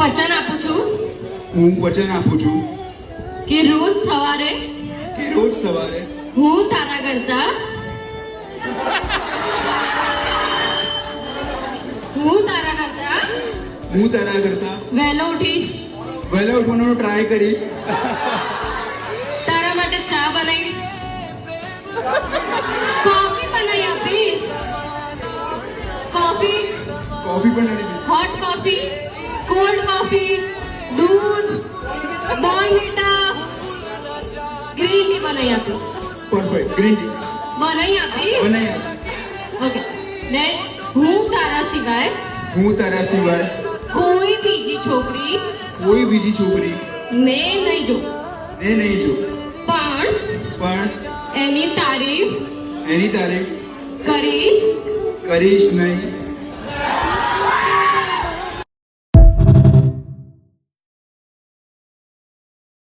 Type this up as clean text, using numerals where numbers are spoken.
વચન આપું છું હું વચન આપું છું કે રોજ સવારે હું તારા કરતા વહેલો ઉઠીશ, વહેલા ઉઠવાનો ટ્રાય કરીશ, તારા માટે ચા બનાવીશ, કોફી બનાવી આપીશ, કોફી કોફી પણ ready, hot coffee, cold coffee, દૂધ, બોર્નવિટા, ગ્રીન ટી બનાવી આપીશ. પરફેક્ટ. ગ્રીન ટી બનાવી આપીશ. બનાવી આપીશ. ઓકે. ને હું તારા સિવાય કોઈ બીજી છોકરી ને નહીં જો, પણ એની તારીફ એની તારીફ કરીશ કરીશ નહીં